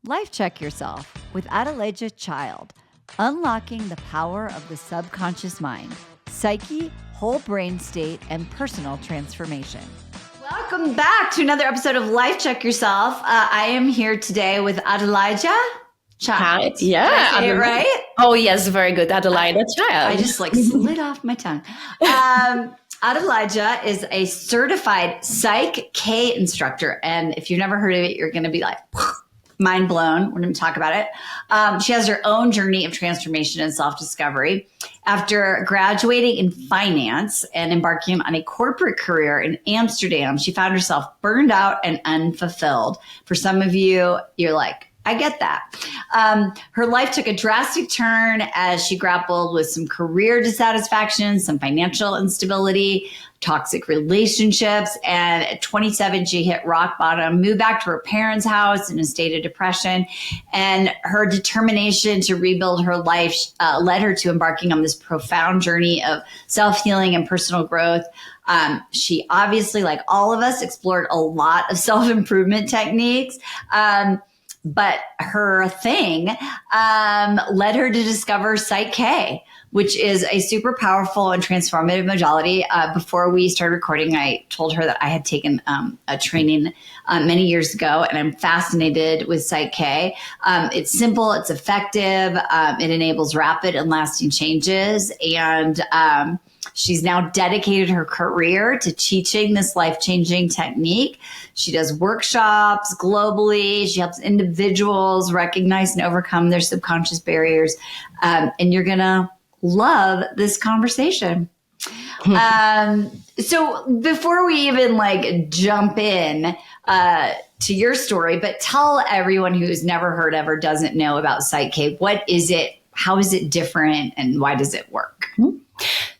Life Check Yourself with Adelajda Child, unlocking the power of the subconscious mind, psyche, whole brain state, and personal transformation. Welcome back to another episode of Life Check Yourself. I am here today with Adelajda Child. Hi. Yeah. Did I say it right? Oh, yes. Very good. Adelajda Child. I just slid off my tongue. Adelajda is a certified PSYCH-K instructor. And if you've never heard of it, you're going to be like, mind blown. We're going to talk about it. She has her own journey of transformation and self-discovery. After graduating in finance and embarking on a corporate career in Amsterdam, she found herself burned out and unfulfilled. For some of you, you're like, I get that. Her life took a drastic turn as she grappled with some career dissatisfaction, some financial instability, toxic relationships. And at 27, she hit rock bottom, moved back to her parents' house in a state of depression. And her determination to rebuild her life led her to embarking on this profound journey of self-healing and personal growth. She obviously, like all of us, explored a lot of self-improvement techniques. But her thing led her to discover PSYCH-K, which is a super powerful and transformative modality. Before we started recording, I told her that I had taken a training many years ago, and I'm fascinated with PSYCH-K. It's simple, it's effective, it enables rapid and lasting changes, and she's now dedicated her career to teaching this life-changing technique. She does workshops globally. She helps individuals recognize and overcome their subconscious barriers. And you're going to love this conversation. So before we even jump in to your story, but tell everyone who's never heard of or doesn't know about PSYCH-K, what is it? How is it different? And why does it work?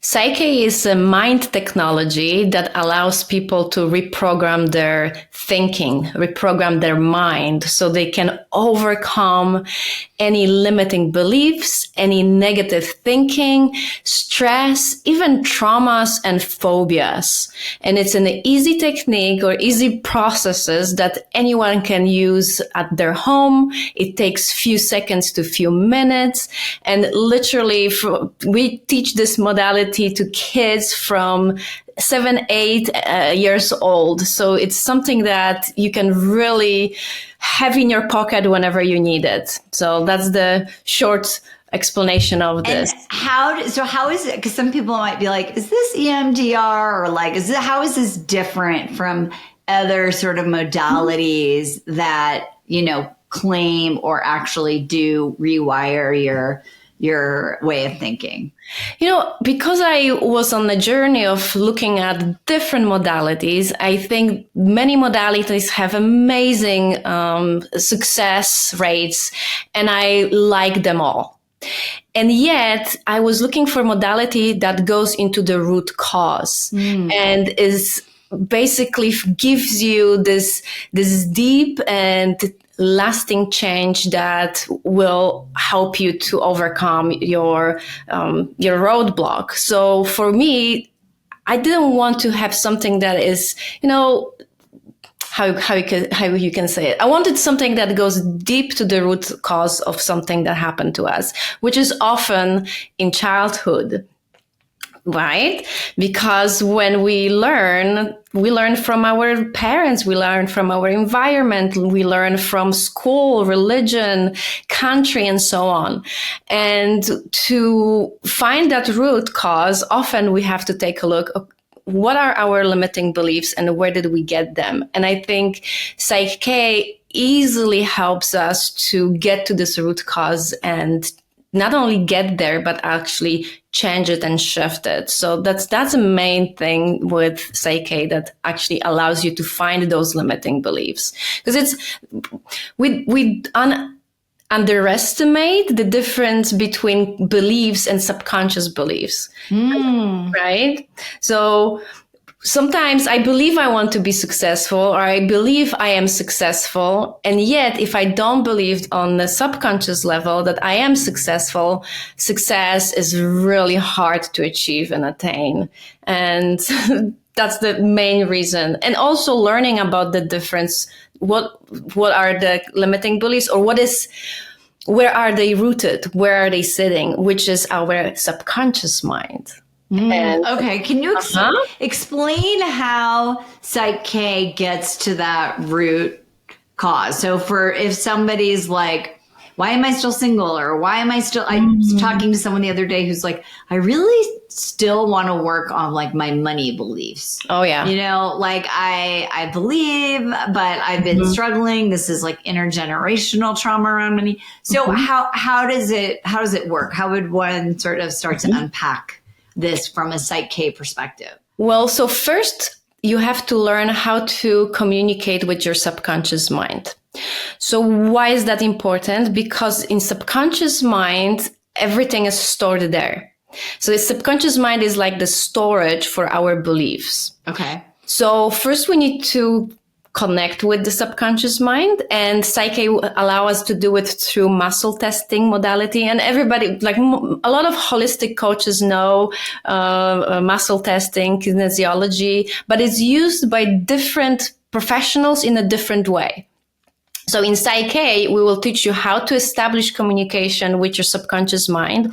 PSYCH-K is a mind technology that allows people to reprogram their thinking, reprogram their mind so they can overcome any limiting beliefs, any negative thinking, stress, even traumas and phobias. And it's an easy technique or easy processes that anyone can use at their home. It takes few seconds to few minutes. And literally we teach this modality to kids from 7, 8 years old. So it's something that you can really have in your pocket whenever you need it. So that's the short explanation of this. And how is it? Because some people might be like, is this EMDR or how is this different from other sort of modalities that, claim or actually do rewire your way of thinking? Because I was on the journey of looking at different modalities, I think many modalities have amazing success rates, and I like them all. And yet I was looking for a modality that goes into the root cause and is basically gives you this deep and lasting change that will help you to overcome your roadblock. So for me, I didn't want to have something that is, how you can say it. I wanted something that goes deep to the root cause of something that happened to us, which is often in childhood. Right? Because when we learn from our parents, we learn from our environment, we learn from school, religion, country, and so on. And to find that root cause, often we have to take a look. What are our limiting beliefs and where did we get them? And I think PSYCH-K easily helps us to get to this root cause and not only get there, but actually change it and shift it. So that's the main thing with PSYCH-K that actually allows you to find those limiting beliefs. Because we underestimate the difference between beliefs and subconscious beliefs, right? So sometimes I believe I want to be successful, or I believe I am successful. And yet, if I don't believe on the subconscious level that I am successful, success is really hard to achieve and attain. And that's the main reason. And also learning about the difference. What are the limiting beliefs, or where are they rooted? Where are they sitting? Which is our subconscious mind. Okay. Can you explain how PSYCH-K gets to that root cause? So if somebody's like, why am I still single? Or why am I still, I was talking to someone the other day who's like, I really still want to work on like my money beliefs. Oh yeah. You know, like I believe, but I've been struggling. This is like intergenerational trauma around money. So how does it work? How would one sort of start to unpack this from a PSYCH-K perspective? Well, so first you have to learn how to communicate with your subconscious mind. So why is that important? Because in subconscious mind, everything is stored there. So the subconscious mind is like the storage for our beliefs. Okay. So first we need to connect with the subconscious mind, and PSYCH-K allow us to do it through muscle testing modality. And everybody, like a lot of holistic coaches know muscle testing, kinesiology, but it's used by different professionals in a different way. So in PSYCH-K, we will teach you how to establish communication with your subconscious mind.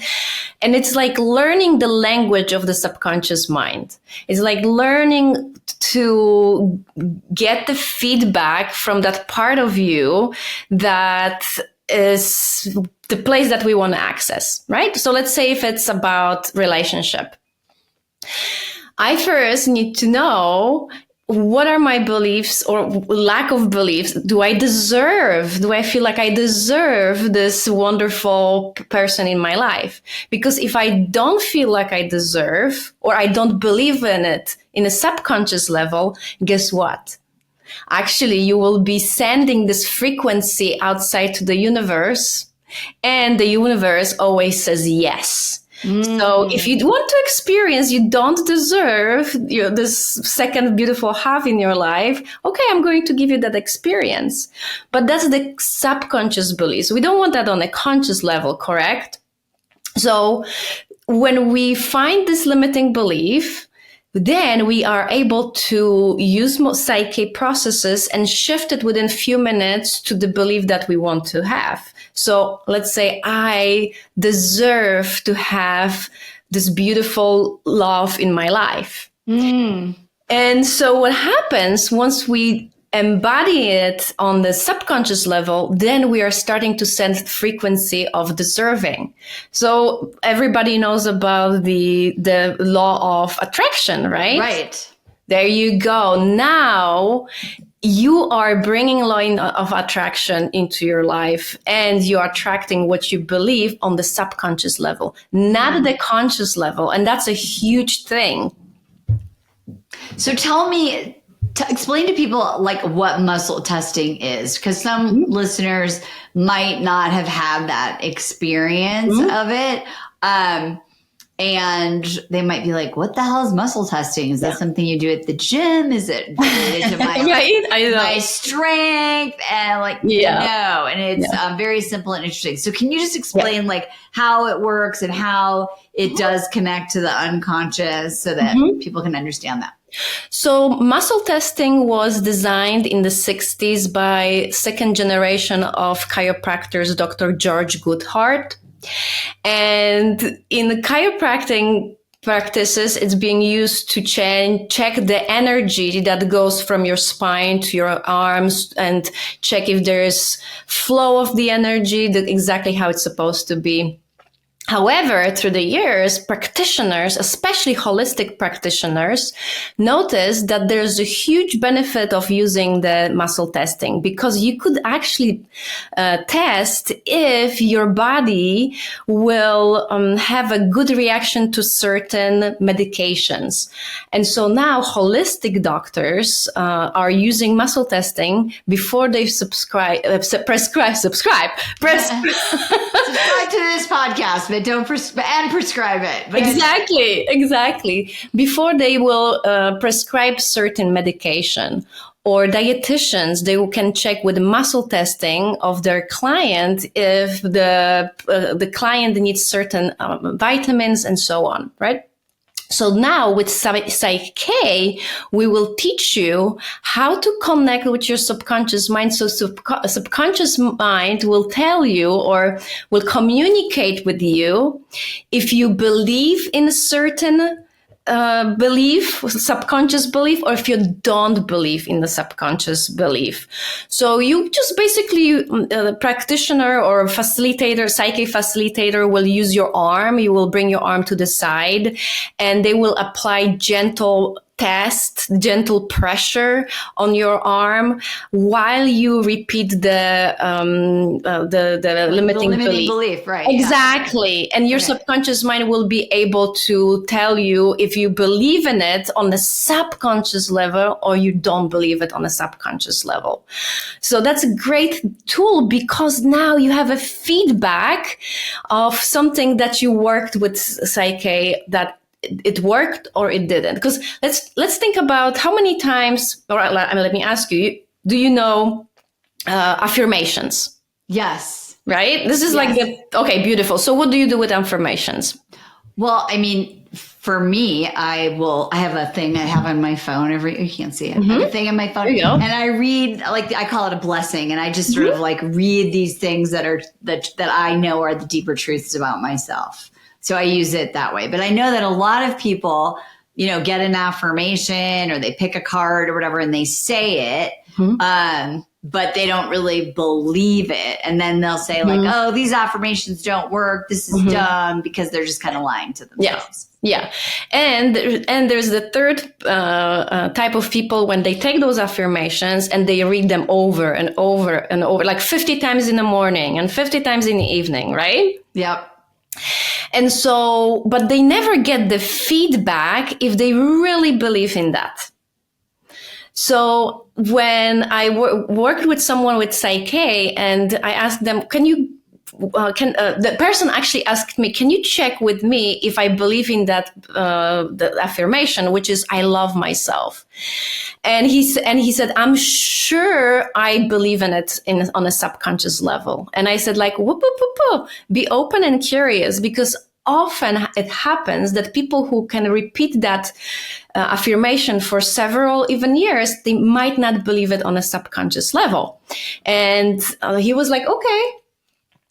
And it's like learning the language of the subconscious mind. It's like learning to get the feedback from that part of you that is the place that we want to access, right? So let's say if it's about relationship. I first need to know, what are my beliefs or lack of beliefs? Do I feel like I deserve this wonderful person in my life? Because if I don't feel like I deserve, or I don't believe in it in a subconscious level, guess what? Actually, you will be sending this frequency outside to the universe, and the universe always says yes. So if you want to experience, you don't deserve this second beautiful half in your life, okay, I'm going to give you that experience. But that's the subconscious beliefs. We don't want that on a conscious level, correct? So when we find this limiting belief, then we are able to use PSYCH-K processes and shift it within a few minutes to the belief that we want to have. So let's say I deserve to have this beautiful love in my life. And so what happens once we embody it on the subconscious level, then we are starting to send frequency of deserving. So everybody knows about the law of attraction, right? Right. There you go. Now you are bringing law of attraction into your life, and you are attracting what you believe on the subconscious level, not the conscious level. And that's a huge thing. So tell me, explain to people like what muscle testing is, because some listeners might not have had that experience of it. And they might be like, what the hell is muscle testing? Is that something you do at the gym? Is it related to my, my strength? And like, no. And it's very simple and interesting. So can you just explain like how it works and how it does connect to the unconscious so that people can understand that? So muscle testing was designed in the 60s by second generation of chiropractors, Dr. George Goodhart. And in the chiropractic practices, it's being used to check the energy that goes from your spine to your arms and check if there's flow of the energy, exactly how it's supposed to be. However, through the years, practitioners, especially holistic practitioners, noticed that there's a huge benefit of using the muscle testing, because you could actually test if your body will have a good reaction to certain medications. And so now holistic doctors are using muscle testing before they prescribe Subscribe to this podcast, but don't prescribe it. But Exactly. Before they will prescribe certain medication, or dietitians, they can check with muscle testing of their client if the client needs certain vitamins and so on, right? So now with PSYCH-K, we will teach you how to connect with your subconscious mind. So subconscious mind will tell you or will communicate with you if you believe in a certain belief, subconscious belief, or if you don't believe in the subconscious belief. So you just basically, the practitioner or facilitator, psyche facilitator will use your arm. You will bring your arm to the side and they will apply gentle gentle pressure on your arm while you repeat the limiting belief. Right? Exactly. Yeah. And your subconscious mind will be able to tell you if you believe in it on the subconscious level or you don't believe it on the subconscious level. So that's a great tool because now you have a feedback of something that you worked with PSYCH-K that it worked or it didn't. Because let's think about how many times, or let me ask you, do you know affirmations? Yes. Right? This is like okay, beautiful. So what do you do with affirmations? Well, I mean, for me, I have a thing I have on my phone you can't see it. I have a thing on my phone and I read, like, I call it a blessing. And I just sort of like read these things that I know are the deeper truths about myself. So I use it that way. But I know that a lot of people, get an affirmation or they pick a card or whatever and they say it, but they don't really believe it. And then they'll say like, oh, these affirmations don't work. This is dumb, because they're just kind of lying to themselves. Yeah. And there's the third type of people when they take those affirmations and they read them over and over and over, like 50 times in the morning and 50 times in the evening, right? Yep. And so, but they never get the feedback if they really believe in that. So when I worked with someone with PSYCH-K and I asked them, the person actually asked me, can you check with me if I believe in that, the affirmation, which is, I love myself. And he said, I'm sure I believe in it on a subconscious level. And I said, like, whoop, whoop, whoop, whoop. Be open and curious, because often it happens that people who can repeat that affirmation for several even years, they might not believe it on a subconscious level. And he was like, okay.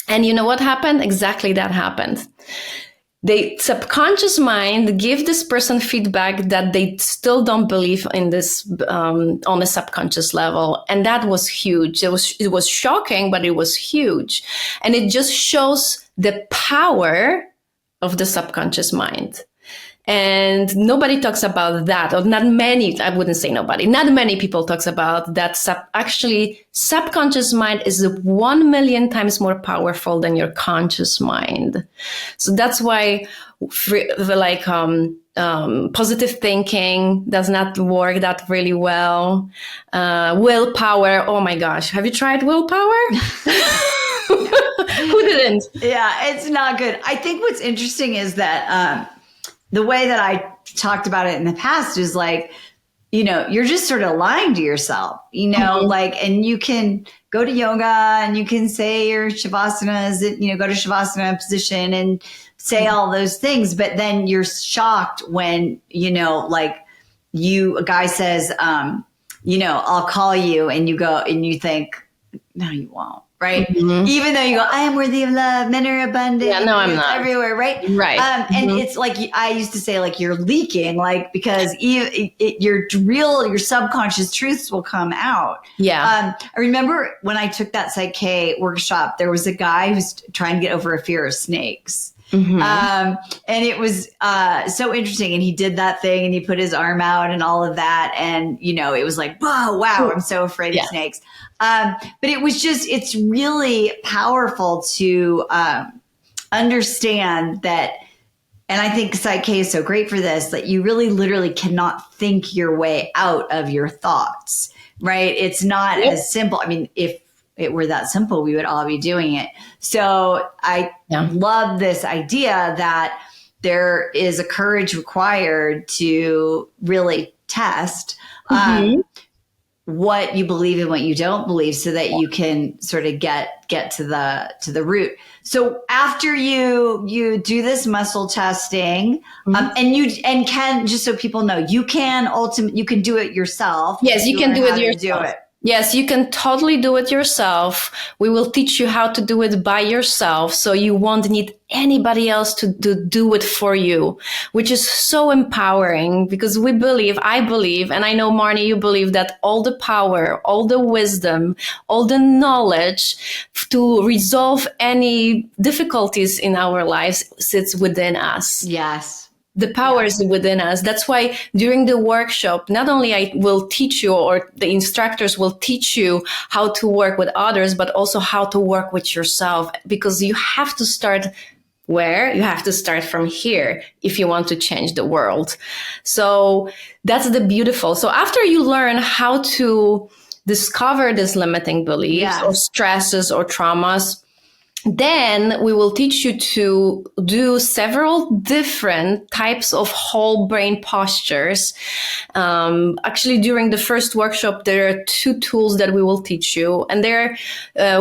And you know what happened? Exactly that happened. The subconscious mind give this person feedback that they still don't believe in this on a subconscious level. And that was huge. It was shocking, but it was huge. And it just shows the power of the subconscious mind. And nobody talks about that, or not many, I wouldn't say nobody, not many people talks about that. Subconscious mind is 1 million times more powerful than your conscious mind. So that's why positive thinking does not work that really well. Willpower, oh my gosh, have you tried willpower? Who didn't? Yeah, it's not good. I think what's interesting is that the way that I talked about it in the past is like, you're just sort of lying to yourself, like, and you can go to yoga and you can say your shavasana, go to shavasana position and say all those things. But then you're shocked when, a guy says, I'll call you, and you go and you think, no, you won't. Right. Mm-hmm. Even though you go, I am worthy of love, men are abundant. Yeah, no, I'm not. Everywhere. Right. Right. And it's like, I used to say, like, you're leaking, like, because your subconscious truths will come out. Yeah. I remember when I took that PSYCH-K workshop, there was a guy who's trying to get over a fear of snakes. Mm-hmm. And it was so interesting. And he did that thing and he put his arm out and all of that. And, it was like, whoa, wow, I'm so afraid of snakes. But it's really powerful to understand that. And I think PSYCH-K is so great for this, that you really literally cannot think your way out of your thoughts, right? It's not as simple. I mean, if it were that simple, we would all be doing it. So I love this idea that there is a courage required to really test. what you believe and what you don't believe, so that you can sort of get to the root. So after you do this muscle testing, and can, just so people know, you can do it yourself. Yes, you can do it yourself. Do it. Yes, you can totally do it yourself. We will teach you how to do it by yourself, so you won't need anybody else to do it for you, which is so empowering, because I believe, and I know, Marnie, you believe, that all the power, all the wisdom, all the knowledge to resolve any difficulties in our lives sits within us. Yes. The power is within us. That's why during the workshop, not only I will teach you, or the instructors will teach you how to work with others, but also how to work with yourself, because you have to start where? You have to start from here if you want to change the world. So that's the beautiful. So after you learn how to discover these limiting beliefs or stresses or traumas, then we will teach you to do several different types of whole brain postures. Actually, during the first workshop, there are 2 tools that we will teach you. And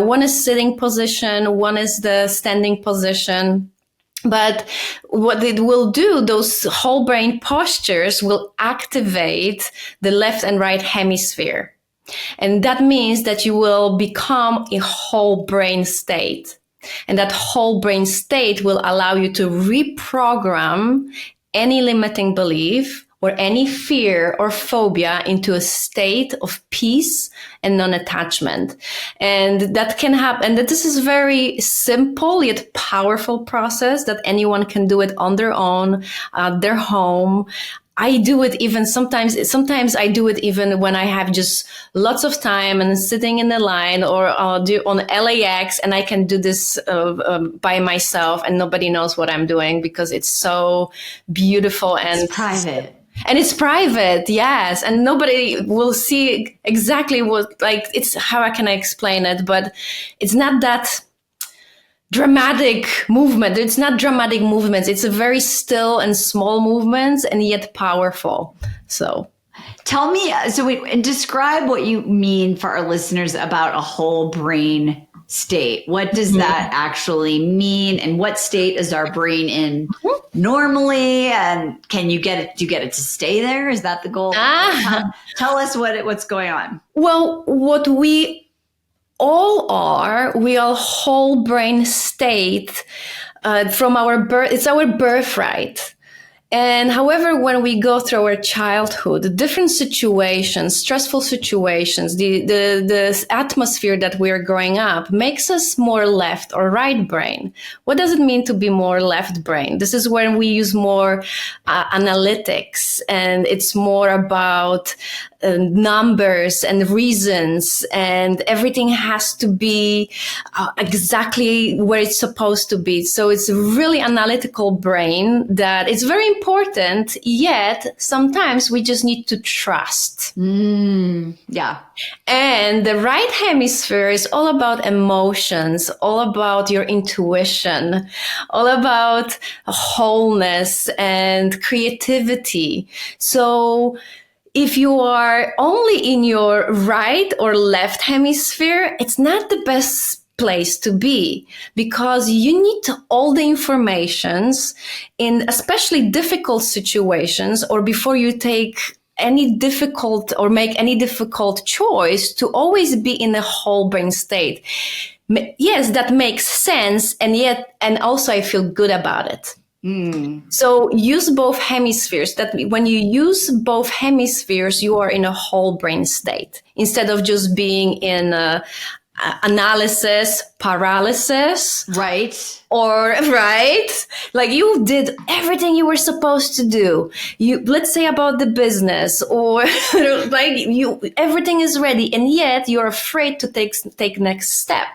one is sitting position, one is the standing position. But what it will do, those whole brain postures will activate the left and right hemisphere. And that means that you will become a whole brain state. And that whole brain state will allow you to reprogram any limiting belief or any fear or phobia into a state of peace and non-attachment. And that can happen. And that this is very simple yet powerful process that anyone can do it on their own, at their home. I do it even sometimes I do it even when I have just lots of time and sitting in the line, or do on LAX, and I can do this by myself and nobody knows what I'm doing, because it's so beautiful and it's private. And it's private, yes. And nobody will see exactly how can I explain it? But it's not that dramatic movement. It's not dramatic movements. It's a very still and small movements, and yet powerful. So tell me, and describe what you mean for our listeners about a whole brain state. What does that actually mean? And what state is our brain in normally? And can you get it? Do you get it to stay there? Is that the goal? Tell us what's going on. Well, what we are whole brain state from our birth. It's our birthright. And however, when we go through our childhood, different situations, stressful situations, the atmosphere that we're growing up makes us more left or right brain. What does it mean to be more left brain? This is when we use more analytics, and it's more about numbers and reasons, and everything has to be exactly where it's supposed to be. So it's a really analytical brain that it's very important, yet sometimes we just need to trust. Yeah. And the right hemisphere is all about emotions, all about your intuition, all about wholeness and creativity. So if you are only in your right or left hemisphere, it's not the best place to be, because you need all the informations in especially difficult situations, or before you take any difficult or make any difficult choice, to always be in a whole brain state. Yes, that makes sense. And also I feel good about it. So use both hemispheres. That when you use both hemispheres, you are in a whole brain state, instead of just being in analysis paralysis. Right. Like you did everything you were supposed to do. Let's say about the business, or everything is ready, and yet you're afraid to take next step.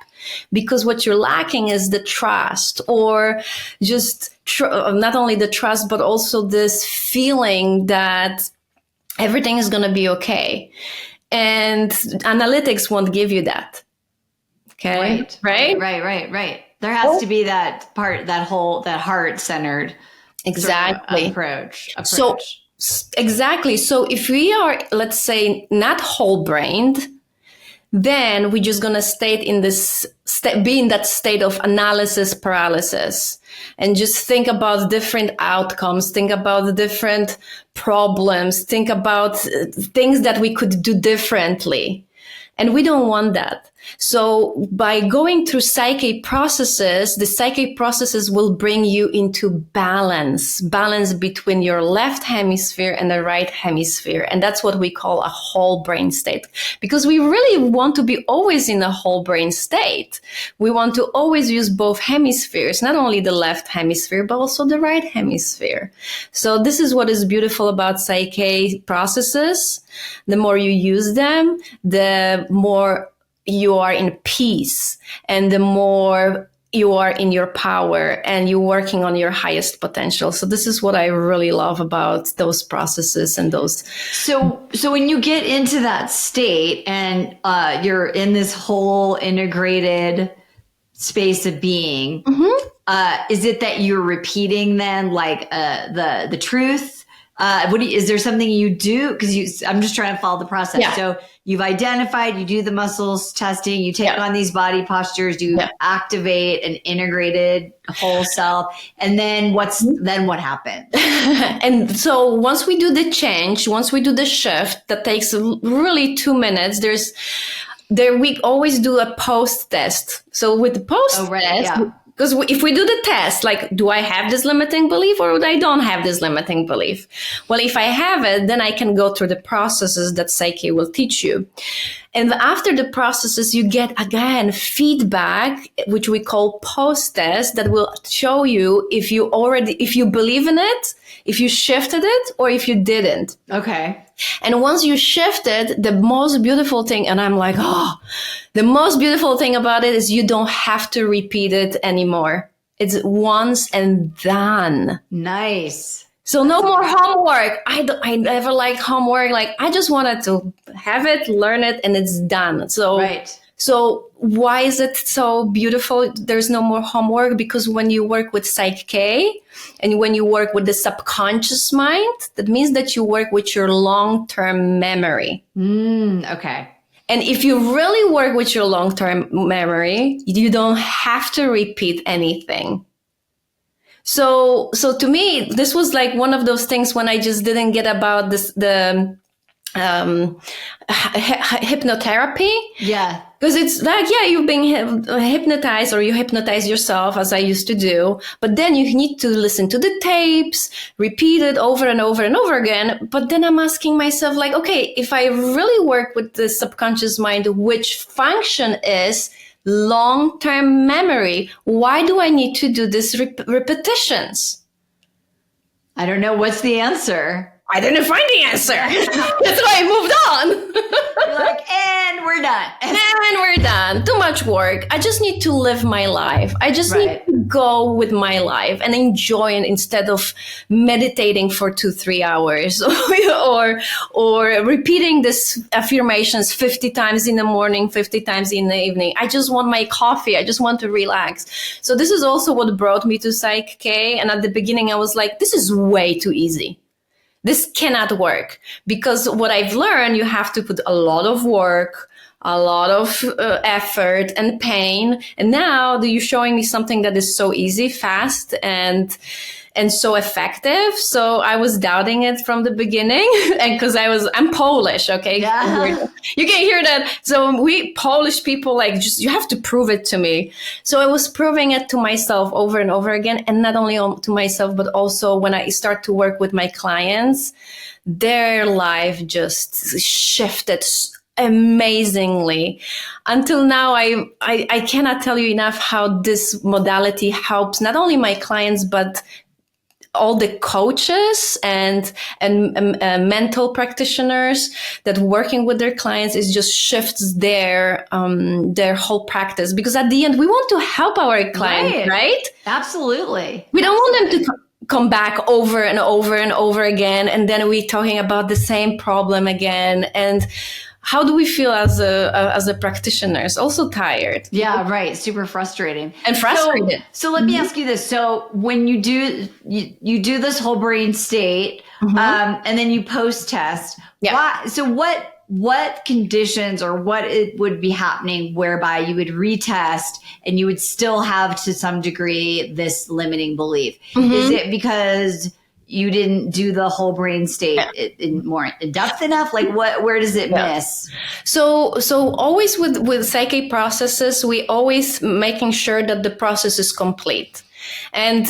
Because what you're lacking is the trust, or just not only the trust, but also this feeling that everything is going to be okay. And analytics won't give you that. Okay. Right. There has to be that part, that heart-centered exactly approach. Exactly. So if we are, let's say, not whole brained, then we're just going to be in that state of analysis paralysis and just think about different outcomes, think about different problems, think about things that we could do differently. And we don't want that. So by going through PSYCH-K processes, the PSYCH-K processes will bring you into balance between your left hemisphere and the right hemisphere. And that's what we call a whole brain state, because we really want to be always in a whole brain state. We want to always use both hemispheres, not only the left hemisphere, but also the right hemisphere. So this is what is beautiful about PSYCH-K processes. The more you use them, the more you are in peace, and the more you are in your power, and you're working on your highest potential. So this is what I really love about those processes and those. So when you get into that state and you're in this whole integrated space of being, is it that you're repeating then like the truth? Is there something you do? Because I'm just trying to follow the process. Yeah. So you've identified, you do the muscles testing, you take on these body postures, you activate an integrated whole self. And then what happens? And so once we do the change, once we do the shift, that takes really 2 minutes. We always do a post test. So with the post test, because if we do the test, like, do I have this limiting belief or I don't have this limiting belief? Well, if I have it, then I can go through the processes that PSYCH-K will teach you. And after the processes, you get, again, feedback, which we call post-test, that will show you if you believe in it, if you shifted it, or if you didn't. Okay. And once you shifted, the most beautiful thing, and I'm like, the most beautiful thing about it is you don't have to repeat it anymore. It's once and done. Nice. So no more homework. I never liked homework. Like, I just wanted to have it, learn it, and it's done. So why is it so beautiful? There's no more homework, because when you work with PSYCH-K and when you work with the subconscious mind, that means that you work with your long-term memory. Okay. And if you really work with your long-term memory, you don't have to repeat anything. So to me, this was like one of those things when I just didn't get about the hypnotherapy. Yeah. Because it's like, you've been hypnotized, or you hypnotize yourself, as I used to do. But then you need to listen to the tapes, repeat it over and over and over again. But then I'm asking myself, like, okay, if I really work with the subconscious mind, which function is long-term memory, why do I need to do these repetitions? I don't know. What's the answer? I didn't find the answer. That's why I moved on. You're like, and we're done. And we're done. Too much work. I just need to live my life. I just need to go with my life and enjoy it instead of meditating for 2-3 hours or repeating this affirmations 50 times in the morning, 50 times in the evening. I just want my coffee. I just want to relax. So this is also what brought me to PSYCH-K. And at the beginning, I was like, this is way too easy. This cannot work, because what I've learned, you have to put a lot of work, a lot of effort and pain. And now that you're showing me something that is so easy, fast, and so effective. So I was doubting it from the beginning, and because I'm Polish, okay? Yeah. You can hear that. So we Polish people, like, just, you have to prove it to me. So I was proving it to myself over and over again. And not only to myself, but also when I start to work with my clients, their life just shifted amazingly. Until now, I cannot tell you enough how this modality helps not only my clients, but all the coaches and mental practitioners that working with their clients is just shifts their whole practice. Because at the end, we want to help our clients, right? Absolutely. We don't want them to come back over and over and over again, and then we're talking about the same problem again. And how do we feel as a practitioner? It's also tired. Yeah, right. Super frustrating. And frustrated. So let me ask you this. So when you do this whole brain state, And then you post-test. Yeah. Why? So what conditions or what it would be happening whereby you would retest and you would still have to some degree this limiting belief? Is it because you didn't do the whole brain state in more in depth enough? Like where does it miss? So always with PSYCH-K processes, we always making sure that the process is complete. And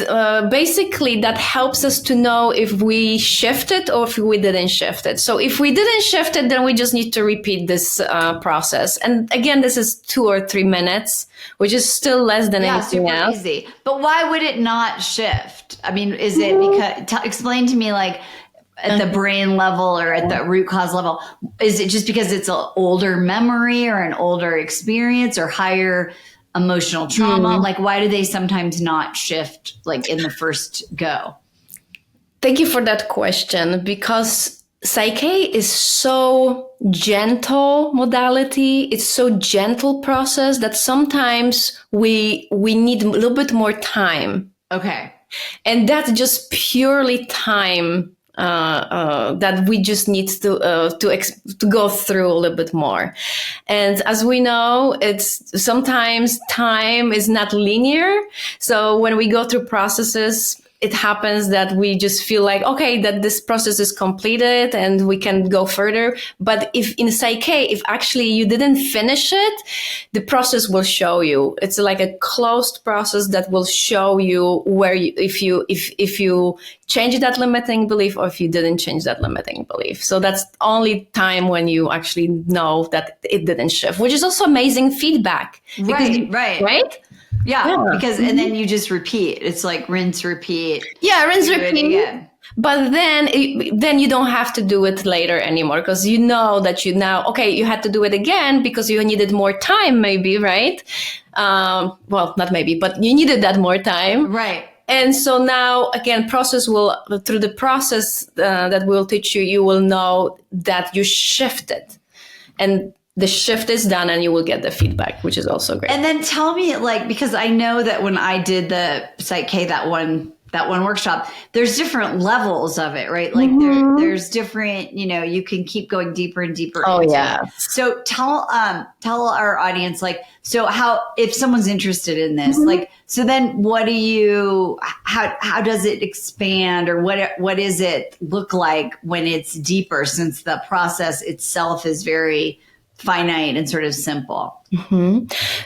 basically that helps us to know if we shifted or if we didn't shift it. So if we didn't shift it, then we just need to repeat this process. And again, this is 2 or 3 minutes, which is still less than anything super else. Easy. But why would it not shift? I mean, is it because, explain to me, like, at the brain level or at the root cause level, is it just because it's an older memory or an older experience or higher emotional trauma? Like, why do they sometimes not shift, like, in the first go? Thank you for that question, because PSYCH-K is so gentle modality. It's so gentle process that sometimes we need a little bit more time. Okay. And that's just purely time that we just need to go through a little bit more. And as we know, it's sometimes time is not linear. So when we go through processes, it happens that we just feel like, okay, that this process is completed and we can go further. But if in PSYCH-K, if actually you didn't finish it, the process will show you. It's like a closed process that will show you where you, if you change that limiting belief or if you didn't change that limiting belief. So that's only time when you actually know that it didn't shift, which is also amazing feedback. Right? Yeah, because and then you just repeat. It's like rinse, repeat. Yeah, rinse, repeat. But then you don't have to do it later anymore, because you know that you had to do it again because you needed more time, maybe, right? Well, not maybe, but you needed that more time. Right. And so now, again, through the process that we'll teach you, you will know that you shifted. And the shift is done and you will get the feedback, which is also great. And then tell me, like, because I know that when I did the PSYCH-K, that one workshop, there's different levels of it, right? Like there's different, you can keep going deeper and deeper. So tell our audience, like, so if someone's interested in this, like, so then how does it expand, or what does it look like when it's deeper, since the process itself is very finite and sort of simple?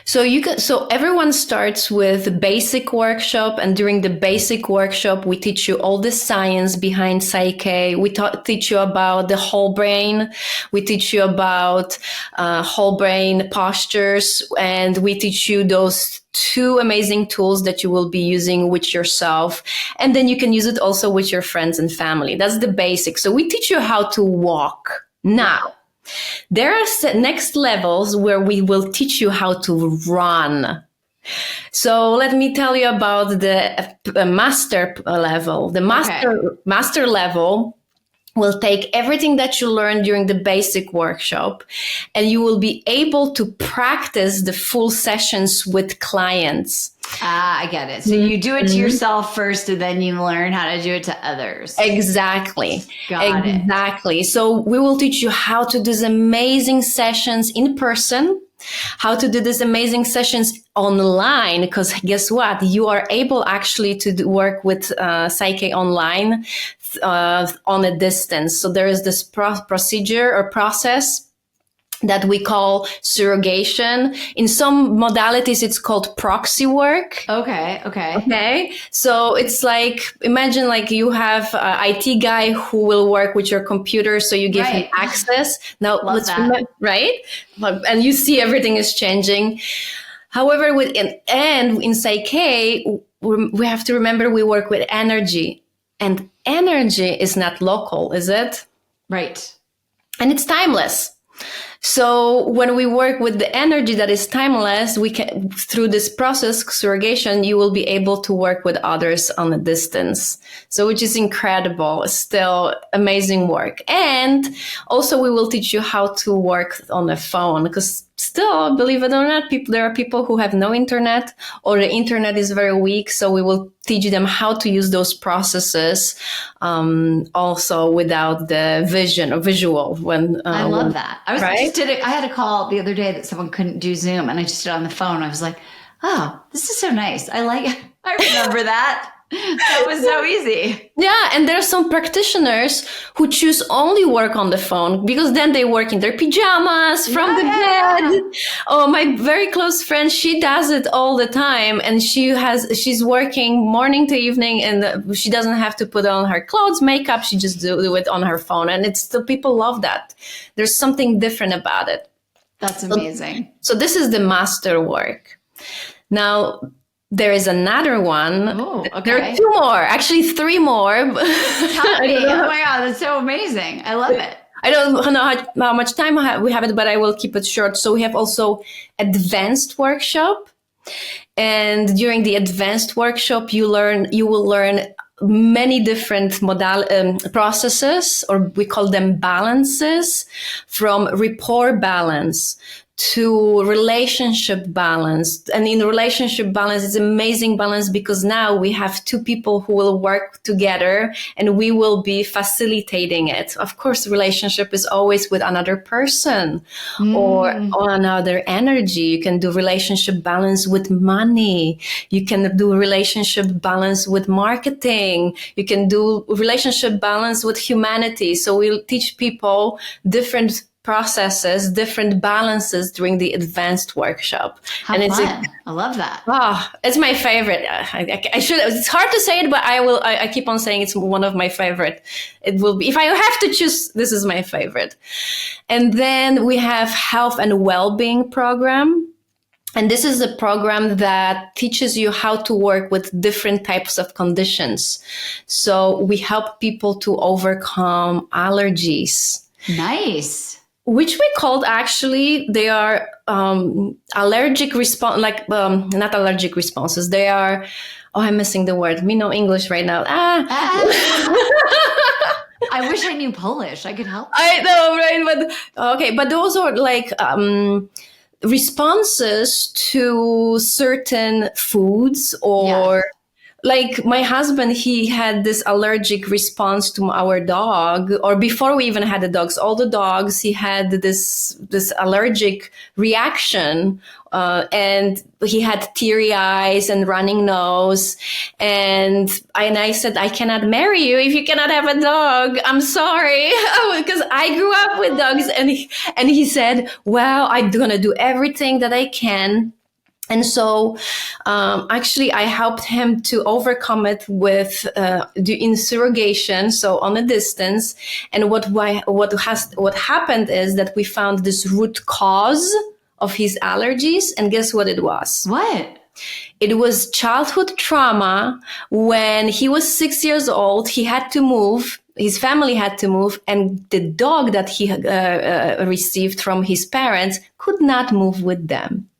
So everyone starts with a basic workshop, and during the basic workshop, we teach you all the science behind PSYCH-K. We teach you about the whole brain. We teach you about whole brain postures, and we teach you those 2 amazing tools that you will be using with yourself. And then you can use it also with your friends and family. That's the basics. So we teach you how to walk. Now, there are next levels where we will teach you how to run. So let me tell you about the master level. The master level will take everything that you learned during the basic workshop, and you will be able to practice the full sessions with clients. I get it. So you do it to yourself first, and then you learn how to do it to others. Exactly. Got it. Exactly. So we will teach you how to do these amazing sessions in person, how to do these amazing sessions online, because guess what? You are able actually to work with PSYCH-K online on a distance. So there is this procedure or process that we call surrogation. In some modalities, it's called proxy work. Okay. So it's like, imagine like you have an IT guy who will work with your computer, so you give him access. Now, right? And you see everything is changing. However, in PSYCH-K, we have to remember we work with energy. And energy is not local, is it? Right. And it's timeless. So when we work with the energy that is timeless, we can, through this process, surrogation, you will be able to work with others on a distance. So which is incredible, still amazing work. And also we will teach you how to work on the phone, because still, believe it or not, there are people who have no internet, or the internet is very weak. So we will teach them how to use those processes, also without the visual. I love that. I right? I had a call the other day that someone couldn't do Zoom, and I just did it on the phone. I was like, oh, this is so nice. I remember that. That was so easy. Yeah, and there are some practitioners who choose only work on the phone, because then they work in their pajamas from the bed. Oh, my very close friend, she does it all the time, and she's working morning to evening, and she doesn't have to put on her clothes, makeup. She just do it on her phone, and it's still, people love that. There's something different about it. That's amazing. So this is the master work. Now, there is another one. Oh, okay. There are two more, actually three more. Tell me. Oh my God, that's so amazing. I love it. I don't know how much time we have it, but I will keep it short. So we have also advanced workshop. And during the advanced workshop, you will learn many different processes, or we call them balances, from rapport balance to relationship balance. And in relationship balance, it's amazing balance, because now we have two people who will work together and we will be facilitating it. Of course, relationship is always with another person or another energy. You can do relationship balance with money. You can do relationship balance with marketing. You can do relationship balance with humanity. So we'll teach people different processes, different balances during the advanced workshop. How fun. I love that. Oh, it's my favorite. I should, it's hard to say it, but I keep on saying it's one of my favorite. It will be, if I have to choose, this is my favorite. And then we have health and well-being program. And this is a program that teaches you how to work with different types of conditions. So we help people to overcome allergies. Nice. Which we called, actually, they are allergic response, like not allergic responses. They are, I'm missing the word. Me know English right now. I wish I knew Polish. I could help. I know, right? But okay, but those are like responses to certain foods, or. Yes. Like my husband, he had this allergic response to our dog, or before we even had the dogs, all the dogs, he had this allergic reaction, and he had teary eyes and running nose. And I said, I cannot marry you if you cannot have a dog. I'm sorry, because I grew up with dogs. And he said, well, I'm going to do everything that I can. And so, actually, I helped him to overcome it with in surrogation, so on a distance. And what happened is that we found this root cause of his allergies, and guess what it was? What? It was childhood trauma. When he was 6 years old, he had to move. His family had to move, and the dog that he received from his parents could not move with them.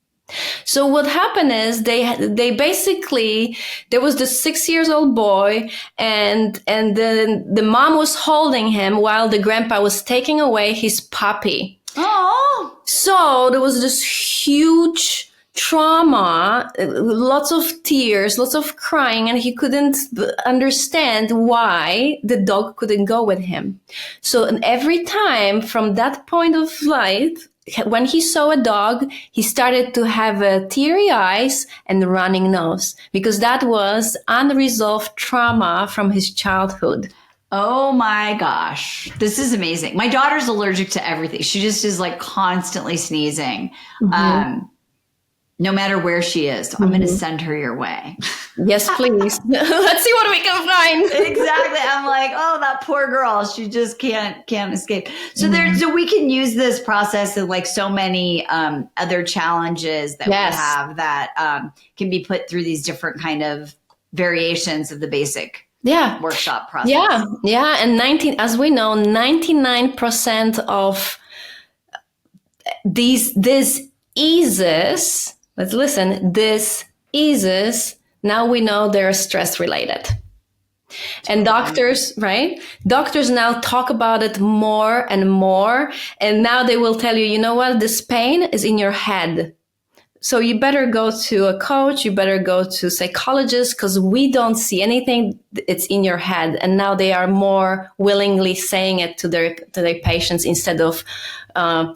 So what happened is they basically, there was this 6 years old boy, and then the mom was holding him while the grandpa was taking away his puppy. Oh, so there was this huge trauma, lots of tears, lots of crying, and he couldn't understand why the dog couldn't go with him. So every time from that point of life, when he saw a dog, he started to have teary eyes and running nose, because that was unresolved trauma from his childhood. Oh my gosh. This is amazing. My daughter's allergic to everything. She just is like constantly sneezing. No matter where she is. So I'm going to send her your way. Yes, please. Let's see what we can find. Exactly. I'm like, oh, that poor girl. She just can't escape. So so we can use this process of like so many other challenges that we have that can be put through these different kind of variations of the basic workshop process. Yeah. And as we know, 99% of this eases, let's listen, this eases, now we know they're stress related. And doctors, right? Doctors now talk about it more and more. And now they will tell you, you know what? This pain is in your head. So you better go to a coach. You better go to a psychologist because we don't see anything. It's in your head. And now they are more willingly saying it to their patients instead of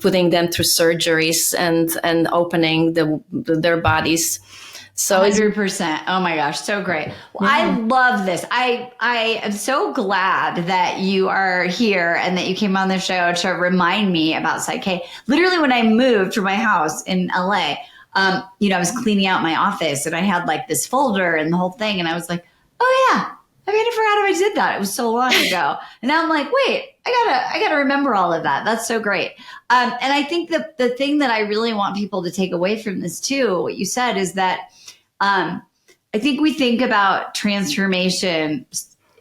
putting them through surgeries and opening their bodies. So 100%. Oh my gosh, so great. Well, I love this. I am so glad that you are here and that you came on the show to remind me about PSYCH-K. Literally, when I moved from my house in LA, I was cleaning out my office and I had like this folder and the whole thing, and I was like, oh yeah, I kind of forgot I did that. It was so long ago, and now I'm like, wait, I gotta remember all of that. That's so great. And I think the thing that I really want people to take away from this too, what you said, is that I think we think about transformation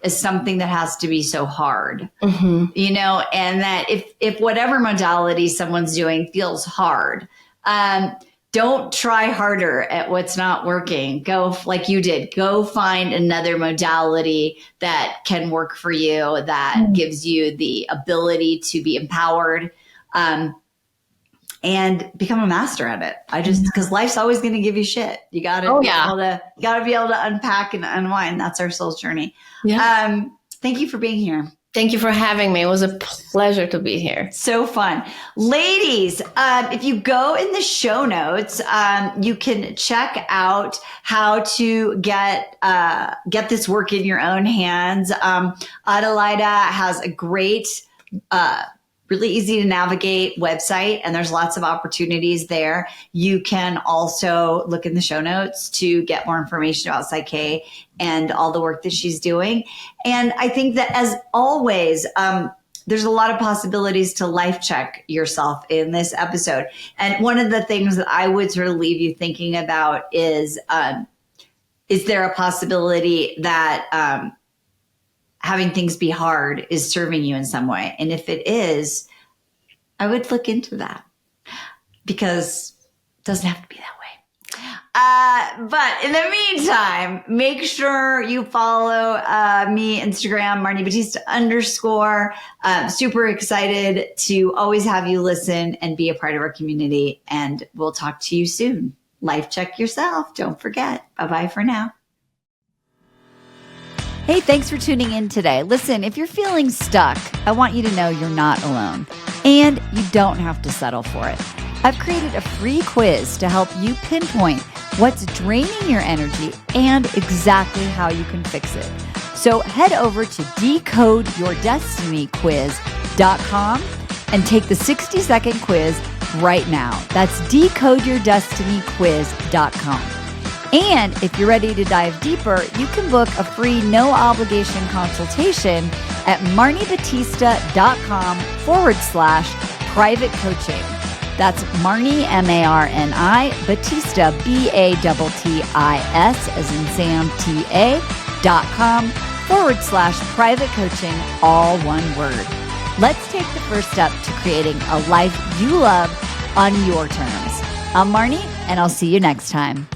as something that has to be so hard, and that if whatever modality someone's doing feels hard, don't try harder at what's not working. Go like you did. Go find another modality that can work for you, that gives you the ability to be empowered, and become a master at it. Because life's always going to give you shit. You gotta be able to unpack and unwind. That's our soul's journey. Yeah. Thank you for being here. Thank you for having me. It was a pleasure to be here. So fun. Ladies, if you go in the show notes, you can check out how to get this work in your own hands. Adelajda has a great, really easy to navigate website, and there's lots of opportunities there. You can also look in the show notes to get more information about PSYCH-K and all the work that she's doing. And I think that, as always, there's a lot of possibilities to life check yourself in this episode. And one of the things that I would sort of leave you thinking about is there a possibility that having things be hard is serving you in some way? And if it is, I would look into that, because it doesn't have to be that way. But in the meantime, make sure you follow me, Instagram, Marnie Batista _. Super excited to always have you listen and be a part of our community. And we'll talk to you soon. Life check yourself. Don't forget. Bye-bye for now. Hey, thanks for tuning in today. Listen, if you're feeling stuck, I want you to know you're not alone, and you don't have to settle for it. I've created a free quiz to help you pinpoint what's draining your energy and exactly how you can fix it. So head over to decodeyourdestinyquiz.com and take the 60-second quiz right now. That's decodeyourdestinyquiz.com. And if you're ready to dive deeper, you can book a free no-obligation consultation at marnibatista.com/private coaching. That's Marnie, M-A-R-N-I, Batista, B-A-T-T-I-S, as in Sam, T-A.com/private coaching, all one word. Let's take the first step to creating a life you love on your terms. I'm Marnie, and I'll see you next time.